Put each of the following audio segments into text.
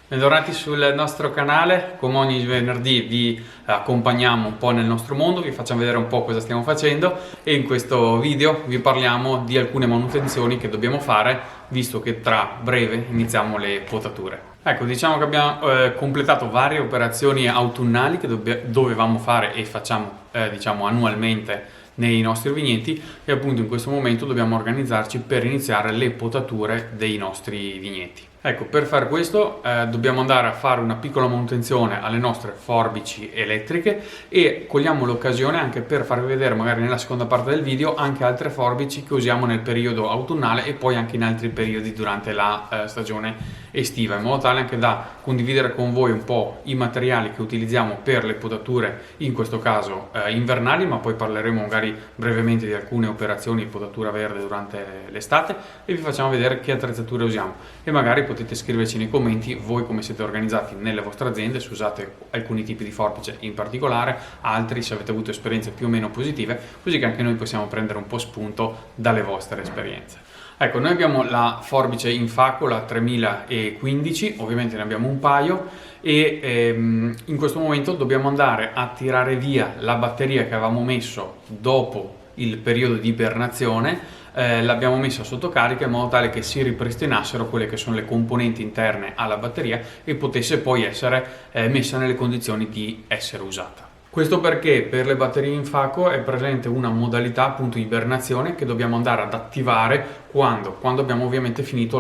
Bentornati sul nostro canale. Come ogni venerdì vi accompagniamo un po' nel nostro mondo, vi facciamo vedere un po' cosa stiamo facendo e in questo video vi parliamo di alcune manutenzioni che dobbiamo fare visto che tra breve iniziamo le potature. Ecco, diciamo che abbiamo completato varie operazioni autunnali che dovevamo fare e facciamo diciamo annualmente nei nostri vigneti e appunto in questo momento dobbiamo organizzarci per iniziare le potature dei nostri vigneti. Ecco, per fare questo dobbiamo andare a fare una piccola manutenzione alle nostre forbici elettriche e cogliamo l'occasione anche per farvi vedere magari nella seconda parte del video anche altre forbici che usiamo nel periodo autunnale e poi anche in altri periodi durante la stagione estiva, in modo tale anche da condividere con voi un po' i materiali che utilizziamo per le potature, in questo caso invernali, ma poi parleremo magari brevemente di alcune operazioni di potatura verde durante l'estate e vi facciamo vedere che attrezzature usiamo e magari potete scriverci nei commenti voi come siete organizzati nelle vostre aziende, se usate alcuni tipi di forbice in particolare, altri se avete avuto esperienze più o meno positive, così che anche noi possiamo prendere un po' spunto dalle vostre esperienze. Ecco, noi abbiamo la forbice Infaco, la 3015, ovviamente ne abbiamo un paio e in questo momento dobbiamo andare a tirare via la batteria che avevamo messo dopo il periodo di ibernazione. L'abbiamo messa sotto carica in modo tale che si ripristinassero quelle che sono le componenti interne alla batteria e potesse poi essere messa nelle condizioni di essere usata. Questo perché per le batterie Infaco è presente una modalità appunto ibernazione che dobbiamo andare ad attivare quando abbiamo ovviamente finito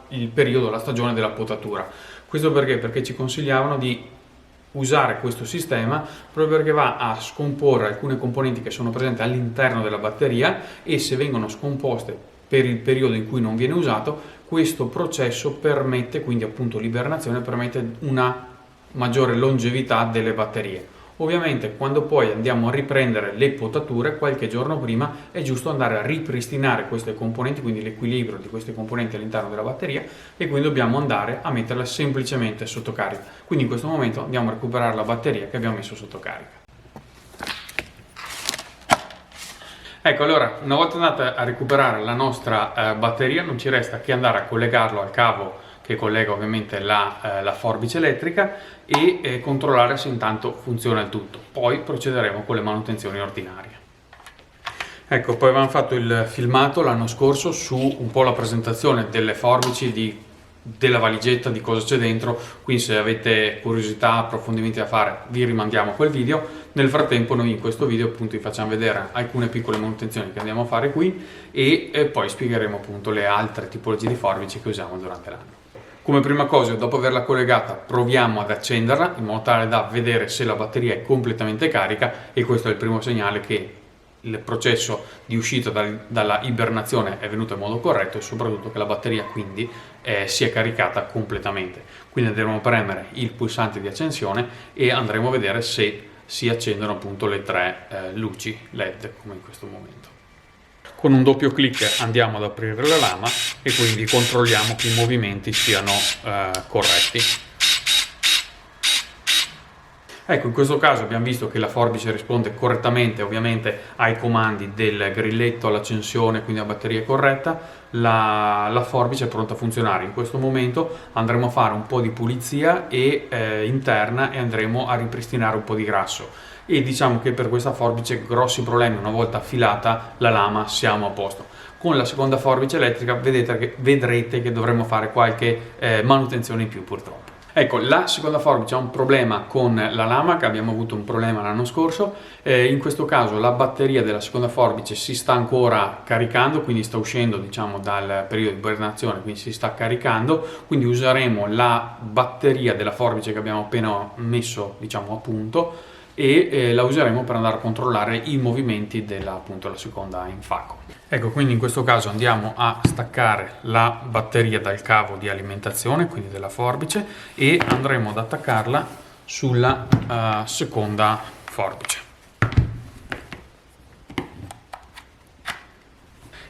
il periodo, la stagione della potatura. Questo perché ci consigliavano di usare questo sistema proprio perché va a scomporre alcune componenti che sono presenti all'interno della batteria e se vengono scomposte per il periodo in cui non viene usato, questo processo permette, quindi appunto l'ibernazione, permette una maggiore longevità delle batterie. Ovviamente quando poi andiamo a riprendere le potature qualche giorno prima è giusto andare a ripristinare queste componenti, quindi l'equilibrio di queste componenti all'interno della batteria e quindi dobbiamo andare a metterla semplicemente sotto carica. Quindi in questo momento andiamo a recuperare la batteria che abbiamo messo sotto carica. Ecco, allora una volta andata a recuperare la nostra batteria non ci resta che andare a collegarlo al cavo che collega ovviamente la forbice elettrica e controllare se intanto funziona il tutto. Poi procederemo con le manutenzioni ordinarie. Ecco, poi avevamo fatto il filmato l'anno scorso su un po' la presentazione delle forbici, della valigetta, di cosa c'è dentro, quindi se avete curiosità, approfondimenti da fare, vi rimandiamo a quel video. Nel frattempo noi in questo video appunto vi facciamo vedere alcune piccole manutenzioni che andiamo a fare qui e poi spiegheremo appunto le altre tipologie di forbici che usiamo durante l'anno. Come prima cosa, dopo averla collegata, proviamo ad accenderla in modo tale da vedere se la batteria è completamente carica e questo è il primo segnale che il processo di uscita dalla ibernazione è venuto in modo corretto e soprattutto che la batteria quindi si è caricata completamente. Quindi andremo a premere il pulsante di accensione e andremo a vedere se si accendono appunto le tre luci LED come in questo momento. Con un doppio clic andiamo ad aprire la lama e quindi controlliamo che i movimenti siano corretti. Ecco, in questo caso abbiamo visto che la forbice risponde correttamente ovviamente ai comandi del grilletto, all'accensione, quindi la batteria è corretta, la forbice è pronta a funzionare. In questo momento andremo a fare un po' di pulizia interna e andremo a ripristinare un po' di grasso. E diciamo che per questa forbice grossi problemi, una volta affilata la lama siamo a posto. Con la seconda forbice elettrica vedrete che dovremo fare qualche manutenzione in più purtroppo. Ecco, la seconda forbice ha un problema con la lama, che abbiamo avuto un problema l'anno scorso. In questo caso la batteria della seconda forbice si sta ancora caricando, quindi sta uscendo diciamo dal periodo di ibernazione, quindi si sta caricando, quindi useremo la batteria della forbice che abbiamo appena messo diciamo a punto e la useremo per andare a controllare i movimenti della appunto la seconda Infaco. Ecco, quindi in questo caso andiamo a staccare la batteria dal cavo di alimentazione, quindi della forbice, e andremo ad attaccarla sulla seconda forbice.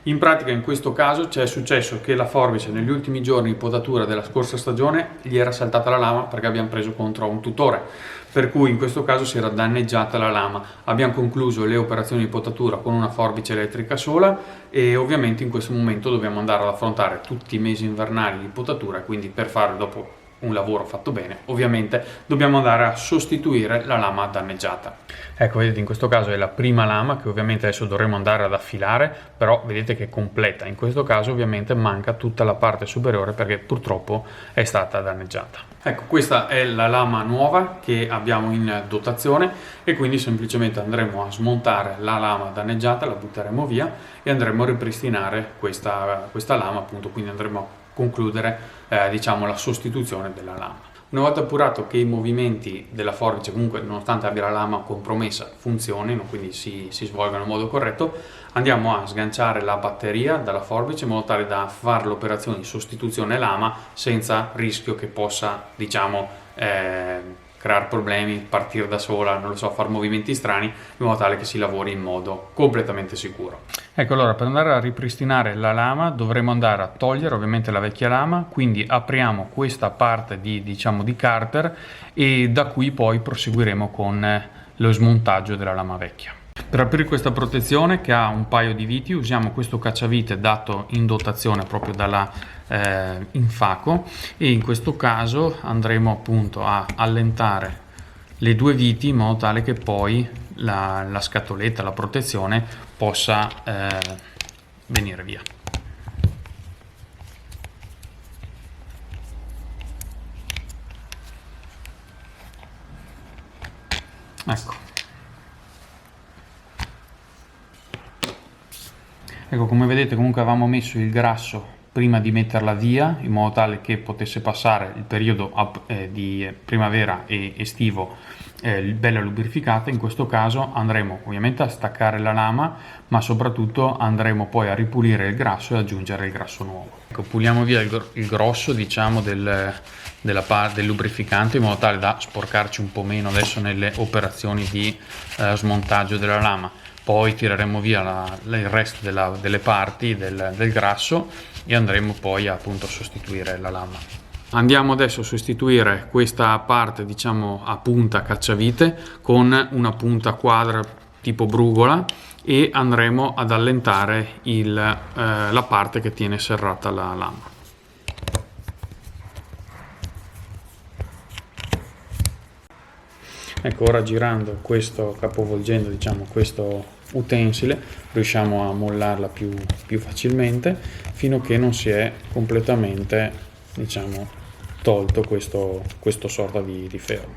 In pratica in questo caso c'è successo che la forbice negli ultimi giorni di potatura della scorsa stagione gli era saltata la lama perché abbiamo preso contro un tutore, per cui in questo caso si era danneggiata la lama. Abbiamo concluso le operazioni di potatura con una forbice elettrica sola e ovviamente in questo momento dobbiamo andare ad affrontare tutti i mesi invernali di potatura, quindi per fare dopo un lavoro fatto bene, ovviamente dobbiamo andare a sostituire la lama danneggiata. Ecco, vedete, in questo caso è la prima lama che ovviamente adesso dovremo andare ad affilare, però vedete che è completa. In questo caso ovviamente manca tutta la parte superiore perché purtroppo è stata danneggiata. Ecco, questa è la lama nuova che abbiamo in dotazione e quindi semplicemente andremo a smontare la lama danneggiata, la butteremo via e andremo a ripristinare questa lama, appunto, quindi andremo a concludere diciamo la sostituzione della lama. Una volta appurato che i movimenti della forbice comunque, nonostante abbia la lama compromessa, funzionino, quindi si svolgano in modo corretto, andiamo a sganciare la batteria dalla forbice in modo tale da fare l'operazione di sostituzione lama senza rischio che possa, diciamo, creare problemi, partire da sola, non lo so, fare movimenti strani, in modo tale che si lavori in modo completamente sicuro. Ecco, allora per andare a ripristinare la lama dovremo andare a togliere ovviamente la vecchia lama, quindi apriamo questa parte di carter e da qui poi proseguiremo con lo smontaggio della lama vecchia. Per aprire questa protezione, che ha un paio di viti, usiamo questo cacciavite dato in dotazione proprio dalla Infaco e in questo caso andremo appunto a allentare le due viti in modo tale che poi la scatoletta, la protezione possa venire via. Ecco, come vedete comunque avevamo messo il grasso prima di metterla via in modo tale che potesse passare il periodo di primavera e estivo bella lubrificata. In questo caso andremo ovviamente a staccare la lama, ma soprattutto andremo poi a ripulire il grasso e aggiungere il grasso nuovo. Ecco, puliamo via il grosso, diciamo, del lubrificante in modo tale da sporcarci un po' meno adesso nelle operazioni di smontaggio della lama. Poi tireremo via il resto delle parti del grasso e andremo poi appunto a sostituire la lama. Andiamo adesso a sostituire questa parte, diciamo, a punta cacciavite con una punta quadra tipo brugola e andremo ad allentare la parte che tiene serrata la lama. Ecco, ora girando capovolgendo, diciamo, questo utensile riusciamo a mollarla più facilmente fino a che non si è completamente, diciamo, tolto questo sorta di fermo.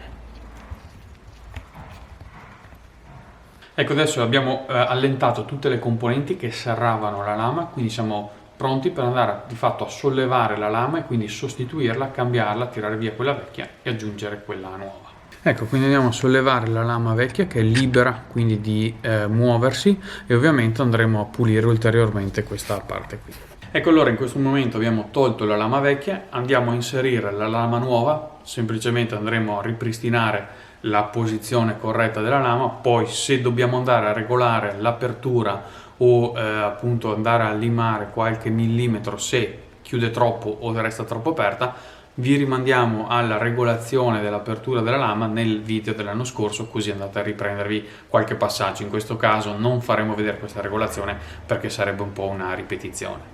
Ecco, adesso abbiamo allentato tutte le componenti che serravano la lama, quindi siamo pronti per andare di fatto a sollevare la lama e quindi sostituirla, cambiarla, tirare via quella vecchia e aggiungere quella nuova. Ecco, quindi andiamo a sollevare la lama vecchia che è libera quindi di muoversi e ovviamente andremo a pulire ulteriormente questa parte qui. Ecco, allora in questo momento abbiamo tolto la lama vecchia, andiamo a inserire la lama nuova, semplicemente andremo a ripristinare la posizione corretta della lama, poi se dobbiamo andare a regolare l'apertura o appunto andare a limare qualche millimetro se chiude troppo o resta troppo aperta, vi rimandiamo alla regolazione dell'apertura della lama nel video dell'anno scorso, così andate a riprendervi qualche passaggio. In questo caso non faremo vedere questa regolazione perché sarebbe un po' una ripetizione.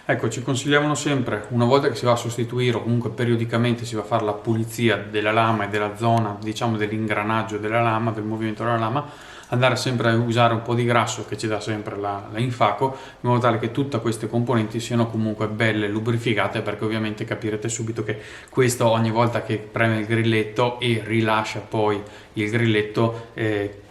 Ecco, ci consigliavano sempre, una volta che si va a sostituire o comunque periodicamente si va a fare la pulizia della lama e della zona, diciamo, dell'ingranaggio della lama, del movimento della lama, andare sempre a usare un po' di grasso che ci dà sempre la Infaco, in modo tale che tutte queste componenti siano comunque belle lubrificate, perché ovviamente capirete subito che questo ogni volta che preme il grilletto e rilascia poi il grilletto,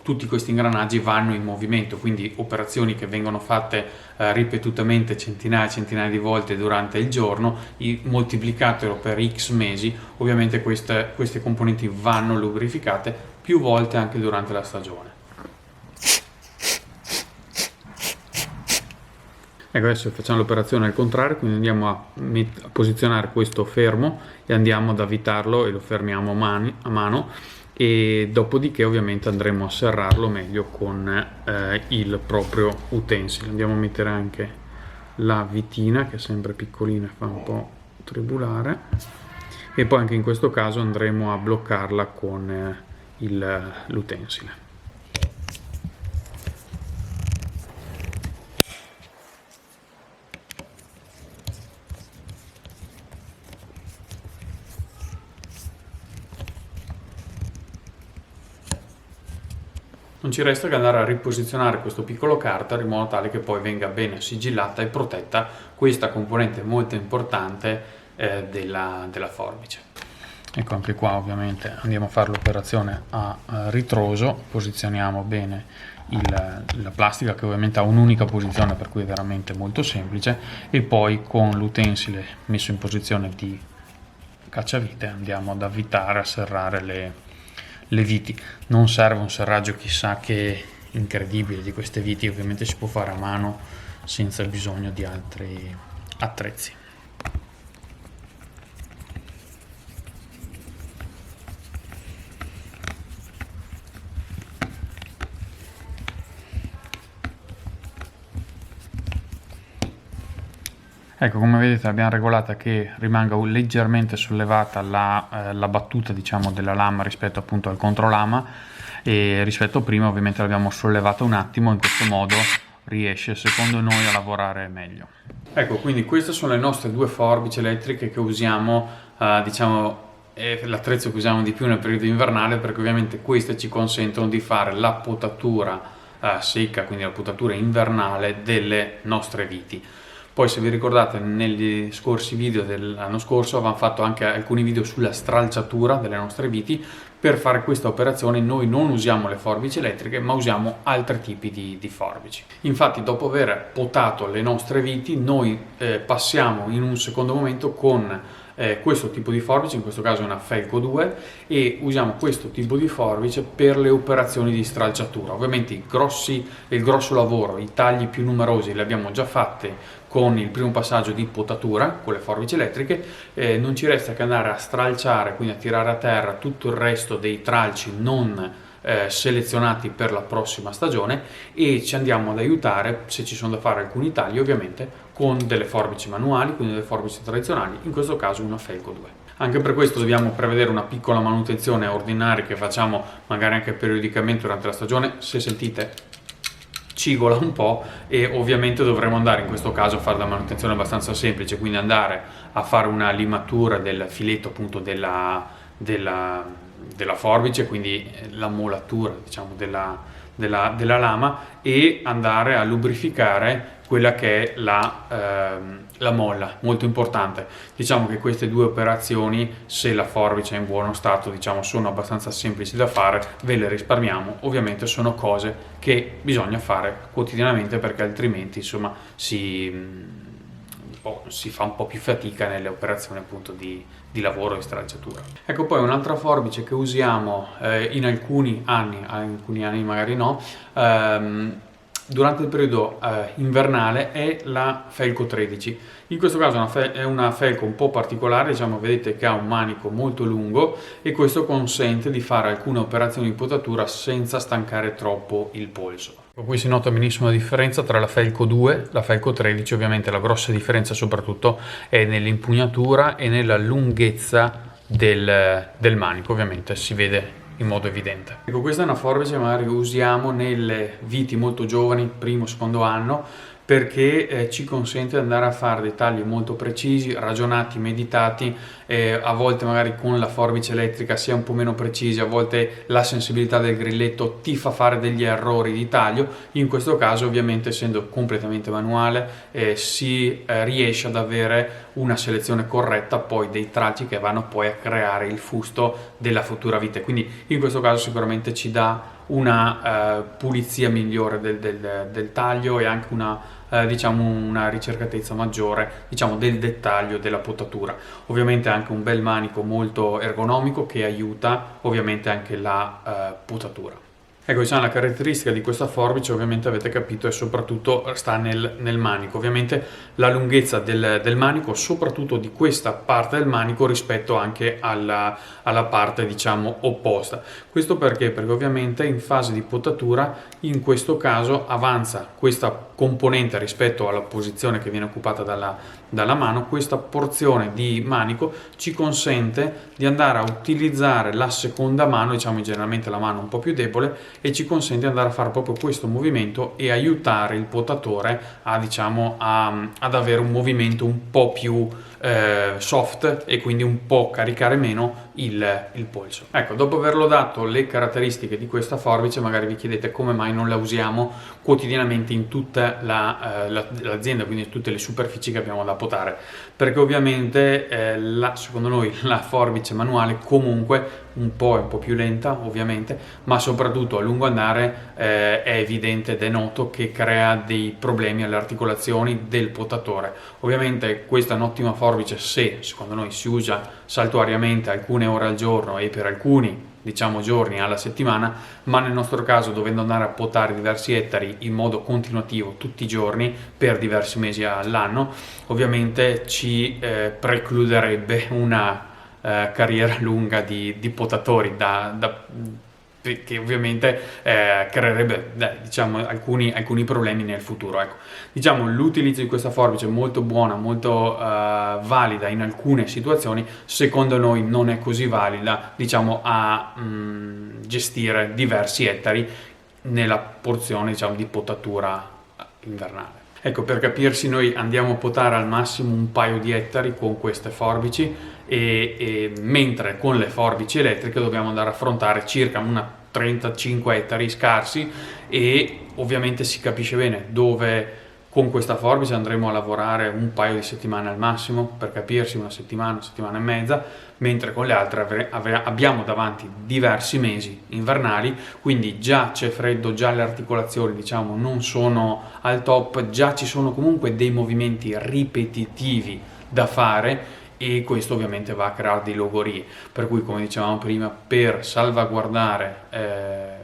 tutti questi ingranaggi vanno in movimento, quindi operazioni che vengono fatte ripetutamente centinaia e centinaia di volte durante il giorno, moltiplicatelo per X mesi, ovviamente queste componenti vanno lubrificate più volte anche durante la stagione. Ecco, adesso facciamo l'operazione al contrario, quindi andiamo a posizionare questo fermo e andiamo ad avvitarlo e lo fermiamo a mano e dopodiché ovviamente andremo a serrarlo meglio con il proprio utensile. Andiamo a mettere anche la vitina che è sempre piccolina e fa un po' tribulare e poi anche in questo caso andremo a bloccarla con l'utensile. Non ci resta che andare a riposizionare questo piccolo carter in modo tale che poi venga bene sigillata e protetta questa componente molto importante della forbice. Ecco, anche qua ovviamente andiamo a fare l'operazione a ritroso, posizioniamo bene la plastica, che ovviamente ha un'unica posizione, per cui è veramente molto semplice, e poi con l'utensile messo in posizione di cacciavite andiamo ad avvitare, a serrare le viti. Non serve un serraggio chissà che incredibile di queste viti, ovviamente si può fare a mano senza il bisogno di altri attrezzi. Ecco, come vedete abbiamo regolata che rimanga leggermente sollevata la battuta, diciamo, della lama rispetto appunto al controlama, e rispetto a prima ovviamente l'abbiamo sollevata un attimo. In questo modo riesce, secondo noi, a lavorare meglio. Ecco, quindi queste sono le nostre due forbici elettriche che usiamo, diciamo, l'attrezzo che usiamo di più nel periodo invernale, perché ovviamente queste ci consentono di fare la potatura secca, quindi la potatura invernale delle nostre viti. Poi, se vi ricordate, negli scorsi video dell'anno scorso avevamo fatto anche alcuni video sulla stralciatura delle nostre viti. Per fare questa operazione noi non usiamo le forbici elettriche, ma usiamo altri tipi di forbici. Infatti, dopo aver potato le nostre viti, noi passiamo in un secondo momento con questo tipo di forbice, in questo caso è una Felco 2, e usiamo questo tipo di forbice per le operazioni di stralciatura. Ovviamente il grosso lavoro, i tagli più numerosi li abbiamo già fatti con il primo passaggio di potatura con le forbici elettriche. Non ci resta che andare a stralciare, quindi a tirare a terra tutto il resto dei tralci non selezionati per la prossima stagione, e ci andiamo ad aiutare, se ci sono da fare alcuni tagli, ovviamente con delle forbici manuali, quindi delle forbici tradizionali, in questo caso una Felco 2. Anche per questo dobbiamo prevedere una piccola manutenzione ordinaria che facciamo magari anche periodicamente durante la stagione. Se sentite cigola un po', e ovviamente dovremo andare in questo caso a fare la manutenzione abbastanza semplice, quindi andare a fare una limatura del filetto appunto della forbice, quindi la molatura, diciamo, della lama, e andare a lubrificare quella che è la molla, molto importante. Diciamo che queste due operazioni, se la forbice è in buono stato, diciamo, sono abbastanza semplici da fare, ve le risparmiamo. Ovviamente sono cose che bisogna fare quotidianamente, perché altrimenti insomma si fa un po' più fatica nelle operazioni appunto di lavoro e stralciatura. Ecco, poi un'altra forbice che usiamo in alcuni anni magari no, durante il periodo invernale, è la Felco 13. In questo caso è una Felco un po' particolare, diciamo, vedete che ha un manico molto lungo, e questo consente di fare alcune operazioni di potatura senza stancare troppo il polso. Qui si nota benissimo la differenza tra la Felco 2 e la Felco 13. Ovviamente la grossa differenza soprattutto è nell'impugnatura e nella lunghezza del manico, ovviamente si vede in modo evidente. Ecco, questa è una forbice che magari usiamo nelle viti molto giovani, primo, secondo anno, perché ci consente di andare a fare dei tagli molto precisi, ragionati, meditati. A volte magari con la forbice elettrica si è un po' meno precisi, a volte la sensibilità del grilletto ti fa fare degli errori di taglio. In questo caso, ovviamente, essendo completamente manuale, si riesce ad avere una selezione corretta poi dei tralci che vanno poi a creare il fusto della futura vite. Quindi in questo caso sicuramente ci dà una pulizia migliore del taglio, e anche diciamo una ricercatezza maggiore, diciamo, del dettaglio della potatura. Ovviamente anche un bel manico molto ergonomico che aiuta ovviamente anche la potatura. Ecco, diciamo, la caratteristica di questa forbice, ovviamente avete capito, è soprattutto sta nel manico. Ovviamente la lunghezza del manico, soprattutto di questa parte del manico, rispetto anche alla parte, diciamo, opposta. Questo perché ovviamente in fase di potatura, in questo caso, avanza questa componente rispetto alla posizione che viene occupata dalla mano. Questa porzione di manico ci consente di andare a utilizzare la seconda mano, diciamo generalmente la mano un po' più debole, e ci consente di andare a fare proprio questo movimento e aiutare il potatore ad avere un movimento un po' più soft e quindi un po' caricare meno il polso. Ecco, dopo averlo dato le caratteristiche di questa forbice, magari vi chiedete come mai non la usiamo quotidianamente in tutta l'azienda, quindi in tutte le superfici che abbiamo da potare, perché ovviamente secondo noi la forbice manuale comunque è un po' più lenta ovviamente, ma soprattutto a lungo andare è evidente ed è noto che crea dei problemi alle articolazioni del potatore. Ovviamente questa è un'ottima forbice se secondo noi si usa saltuariamente alcune ore al giorno e per alcuni giorni alla settimana, ma nel nostro caso, dovendo andare a potare diversi ettari in modo continuativo tutti i giorni per diversi mesi all'anno, ovviamente ci precluderebbe una carriera lunga di potatori che ovviamente creerebbe alcuni problemi nel futuro. Ecco, l'utilizzo di questa forbice è molto buona, molto valida in alcune situazioni, secondo noi non è così valida a gestire diversi ettari nella porzione di potatura invernale. Ecco, per capirsi, noi andiamo a potare al massimo un paio di ettari con queste forbici mentre con le forbici elettriche dobbiamo andare a affrontare circa una 35 ettari scarsi, e ovviamente si capisce bene dove con questa forbice andremo a lavorare un paio di settimane al massimo, per capirsi una settimana e mezza, mentre con le altre abbiamo davanti diversi mesi invernali, quindi già c'è freddo, già le articolazioni non sono al top, già ci sono comunque dei movimenti ripetitivi da fare, e questo ovviamente va a creare dei logorie, per cui, come dicevamo prima, per salvaguardare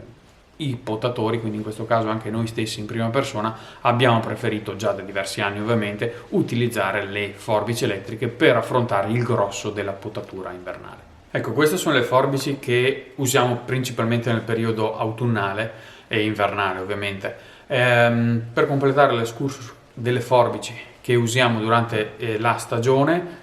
i potatori, quindi in questo caso anche noi stessi in prima persona, abbiamo preferito già da diversi anni ovviamente utilizzare le forbici elettriche per affrontare il grosso della potatura invernale. Ecco, queste sono le forbici che usiamo principalmente nel periodo autunnale e invernale ovviamente. Per completare l'escursus delle forbici che usiamo durante la stagione,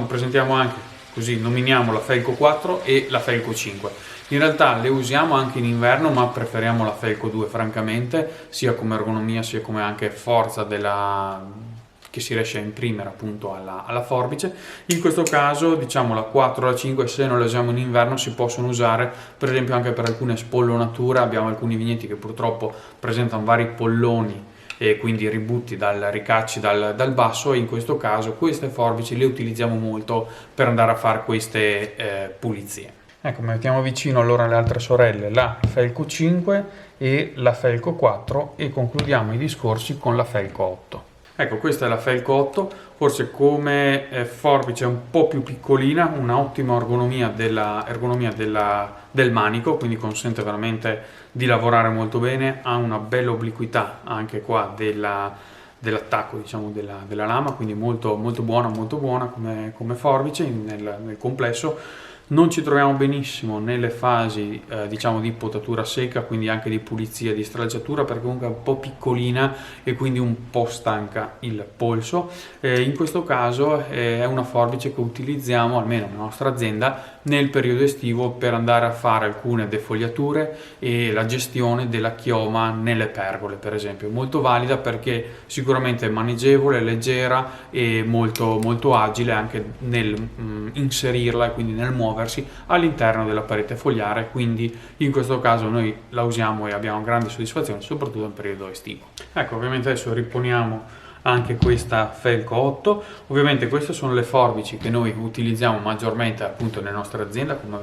presentiamo anche, così nominiamo, la Felco 4 e la Felco 5. In realtà le usiamo anche in inverno, ma preferiamo la Felco 2 francamente, sia come ergonomia sia come anche forza che si riesce a imprimere appunto alla forbice. In questo caso la 4 e la 5, se non le usiamo in inverno, si possono usare per esempio anche per alcune spollonature. Abbiamo alcuni vigneti che purtroppo presentano vari polloni e quindi ributti ricacci dal basso, e in questo caso queste forbici le utilizziamo molto per andare a fare queste pulizie. Ecco, mettiamo vicino allora le altre sorelle, la Felco 5 e la Felco 4, e concludiamo i discorsi con la Felco 8. Ecco, questa è la Felco 8, forse come forbice è un po' più piccolina, un'ottima ergonomia del manico, quindi consente veramente di lavorare molto bene, ha una bella obliquità anche qua dell'attacco della lama, quindi molto buona come forbice nel complesso. Non ci troviamo benissimo nelle fasi di potatura secca, quindi anche di pulizia, di stracciatura, perché comunque è un po' piccolina e quindi un po' stanca il polso. In questo caso è una forbice che utilizziamo, almeno nella nostra azienda, nel periodo estivo per andare a fare alcune defogliature e la gestione della chioma nelle pergole, per esempio. Molto valida perché sicuramente è maneggevole, leggera e molto agile anche nel inserirla e quindi nel muoversi all'interno della parete fogliare, quindi in questo caso noi la usiamo e abbiamo grande soddisfazione, soprattutto nel periodo estivo. Ecco, ovviamente adesso riponiamo anche questa Felco 8. Ovviamente queste sono le forbici che noi utilizziamo maggiormente appunto nella nostra azienda, come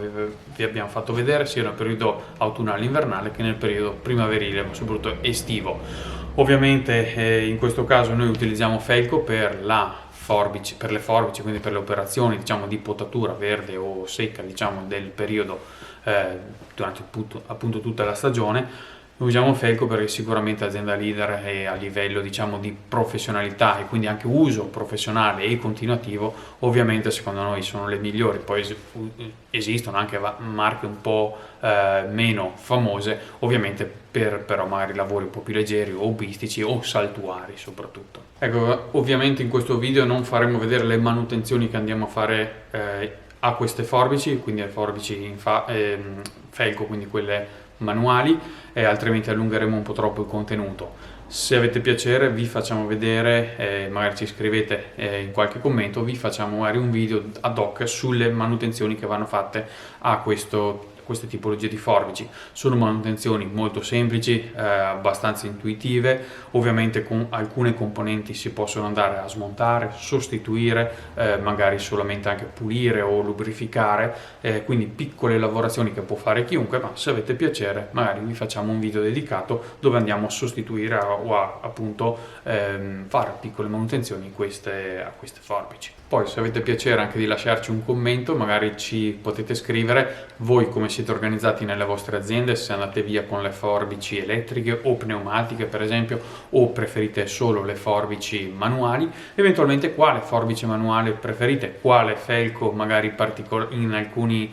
vi abbiamo fatto vedere, sia nel periodo autunnale invernale che nel periodo primaverile, ma soprattutto estivo. Ovviamente in questo caso noi utilizziamo Felco per le forbici, quindi per le operazioni di potatura verde o secca del periodo durante appunto tutta la stagione. Usiamo Felco perché sicuramente azienda leader e a livello di professionalità e quindi anche uso professionale e continuativo, ovviamente secondo noi sono le migliori. Poi esistono anche marche un po' meno famose, ovviamente però magari lavori un po' più leggeri o hobbistici o saltuari soprattutto. Ecco, ovviamente in questo video non faremo vedere le manutenzioni che andiamo a fare a queste forbici, quindi le forbici Felco, quindi quelle manuali, altrimenti allungheremo un po' troppo il contenuto. Se avete piacere vi facciamo vedere, magari ci scrivete in qualche commento, vi facciamo magari un video ad hoc sulle manutenzioni che vanno fatte a queste tipologie di forbici. Sono manutenzioni molto semplici, abbastanza intuitive, ovviamente con alcune componenti si possono andare a smontare, sostituire, magari solamente anche pulire o lubrificare, quindi piccole lavorazioni che può fare chiunque, ma se avete piacere magari vi facciamo un video dedicato dove andiamo a sostituire o a appunto fare piccole manutenzioni a queste forbici. Poi se avete piacere anche di lasciarci un commento, magari ci potete scrivere voi come siete organizzati nelle vostre aziende, se andate via con le forbici elettriche o pneumatiche per esempio, o preferite solo le forbici manuali, eventualmente quale forbice manuale preferite, quale felco magari in alcune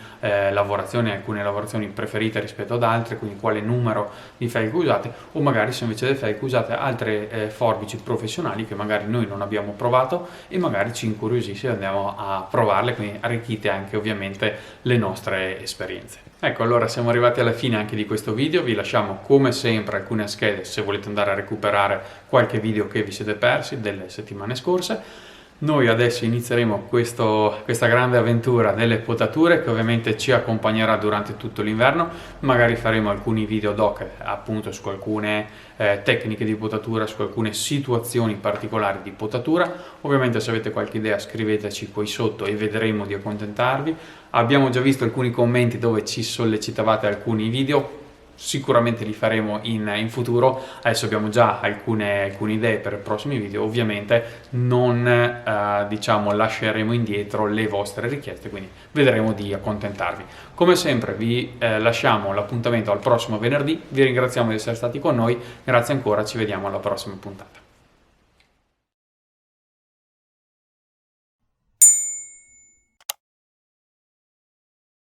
lavorazioni preferite rispetto ad altre, quindi quale numero di felco usate, o magari se invece del felco usate altre forbici professionali che magari noi non abbiamo provato e magari ci incuriosisce e andiamo a provarle, quindi arricchite anche ovviamente le nostre esperienze. Ecco, allora siamo arrivati alla fine anche di questo video, vi lasciamo come sempre alcune schede se volete andare a recuperare qualche video che vi siete persi delle settimane scorse. Noi adesso inizieremo questa grande avventura delle potature che ovviamente ci accompagnerà durante tutto l'inverno, magari faremo alcuni video doc appunto su alcune tecniche di potatura, su alcune situazioni particolari di potatura. Ovviamente se avete qualche idea scriveteci qui sotto e vedremo di accontentarvi. Abbiamo già visto alcuni commenti dove ci sollecitavate alcuni video, sicuramente li faremo in futuro. Adesso abbiamo già alcune idee per i prossimi video, ovviamente non lasceremo indietro le vostre richieste, quindi vedremo di accontentarvi. Come sempre vi lasciamo l'appuntamento al prossimo venerdì, vi ringraziamo di essere stati con noi, grazie ancora, ci vediamo alla prossima puntata.